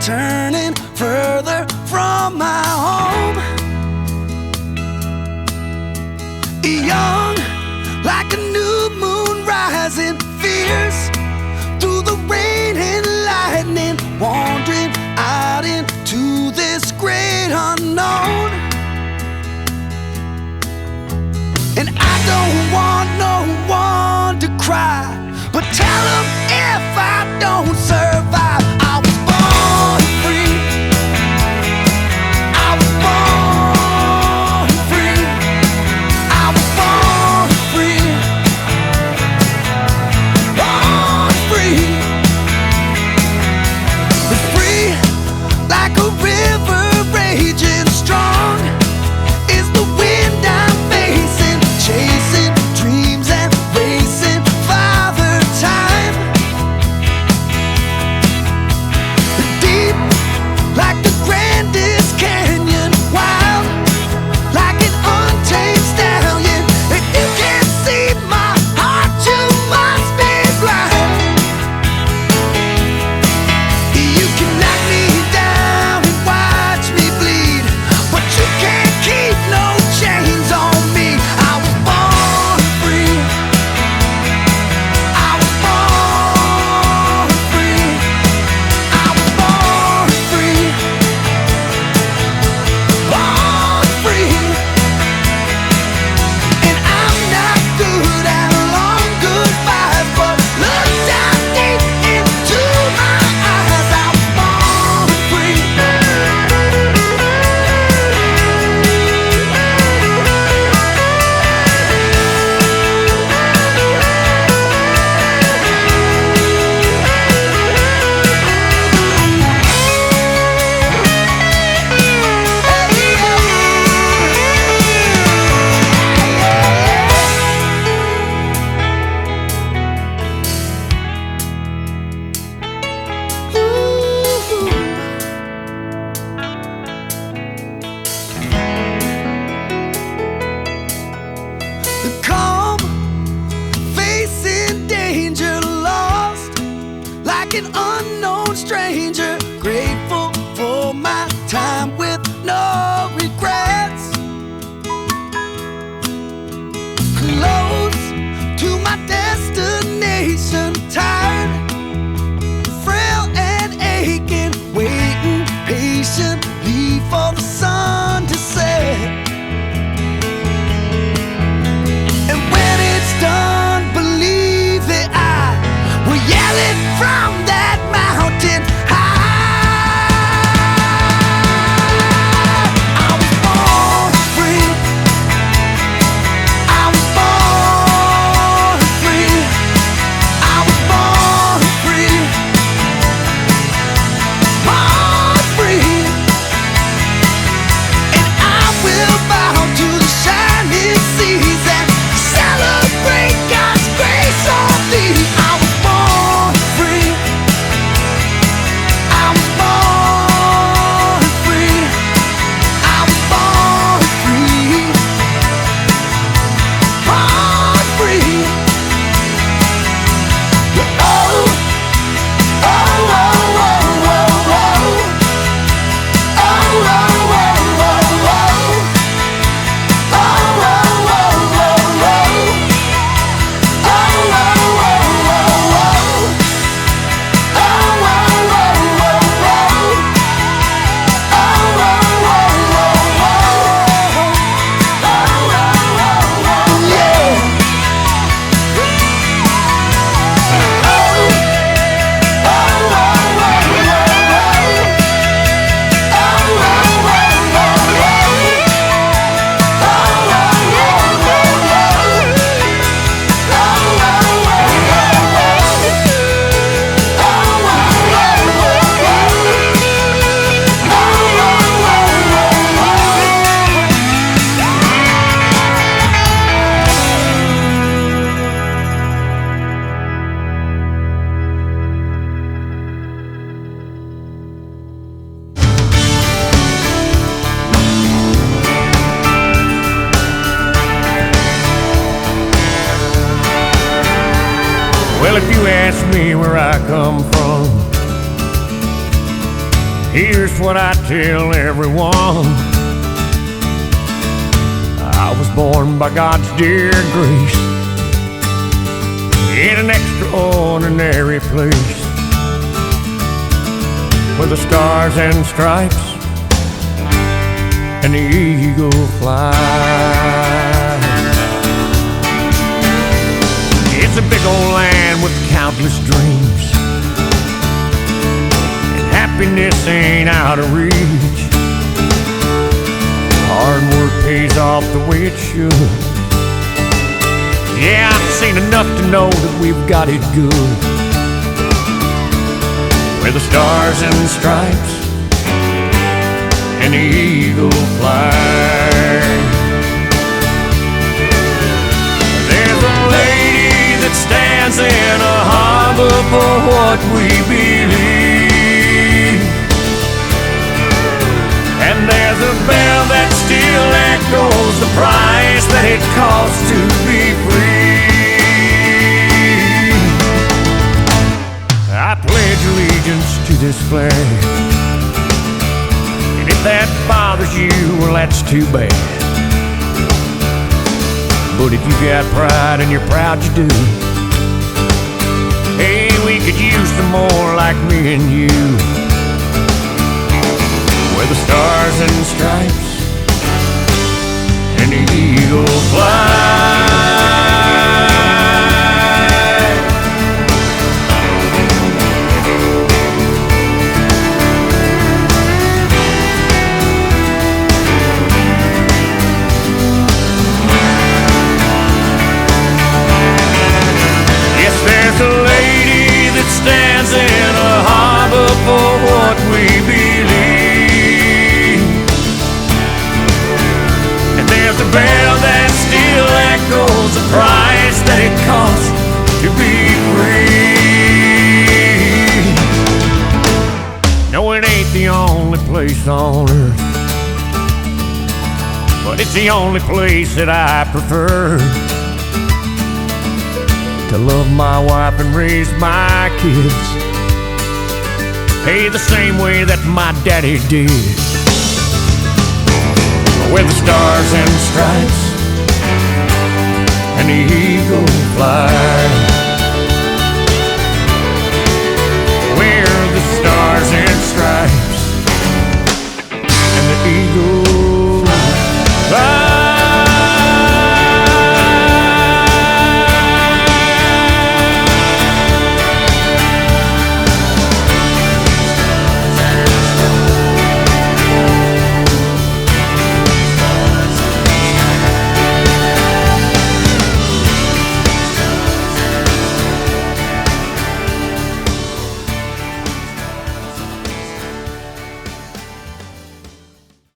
turning further from my home. Young, like a new moon rising, fierce through the rain and lightning, wandering out into this great unknown. And I don't want no one to cry, but tell them if I don't survive, I was born free. I was born free. I was born free. Born free. But free like a river raging strong is the wind I'm facing, chasing dreams and racing Father Time. Deep like the grandest canyon, wild like an untamed stallion. If you can't see my heart, you must be blind. You can knock me down and watch me bleed, but you can't keep no chains on me. I was born free. I was born free. I was born free. Born free. And I'm not good at long goodbyes, but look down deep into my eyes. I was born free. Calm, facing danger, lost like an unknown stranger, grateful for my time with no regrets. Close to my destination, tired, frail and aching, waiting patiently for the sun to set. And when it's done, believe that I will yell it from that mountain high. I was born free. I was born free. I was born free. Born free. And I will bow to the shining seas and celebrate God's grace on thee. I was born free. I was born free. I was born free. Born free. Oh, oh, oh, oh, oh, oh. Oh, oh, oh, oh, oh. Oh, oh, oh, oh, oh. Oh, oh, oh, oh, oh. Oh, oh, oh, oh, oh. Oh, oh, oh, oh, oh. Oh, oh, oh, oh, yeah. Well, if you ask me where I come from, Here's what I tell everyone: I was born by God's dear grace in an extraordinary place where the stars and stripes and the eagle fly. It's a big old land with countless dreams, and happiness ain't out of reach. Hard work pays off the way it should. Yeah, I've seen enough to know that we've got it good, where the stars and stripes and the eagle fly. There's a lady that stands in a harbor for what we believe, and there's a bell that still echoes the price that it costs to be free. I pledge allegiance to this flag, and if that bothers you, well, that's too bad. But if you got pride and you're proud you do, hey, we could use some more like me and you, where the stars and stripes and the eagle fly. Yes, there's a lady that stands in a harbor for what we believe, and there's a bell that still echoes the price that it costs to be free. No, it ain't the only place on earth, but it's the only place that I prefer to love my wife and raise my kids, hey, the same way that my daddy did, where the stars and stripes and the eagle fly.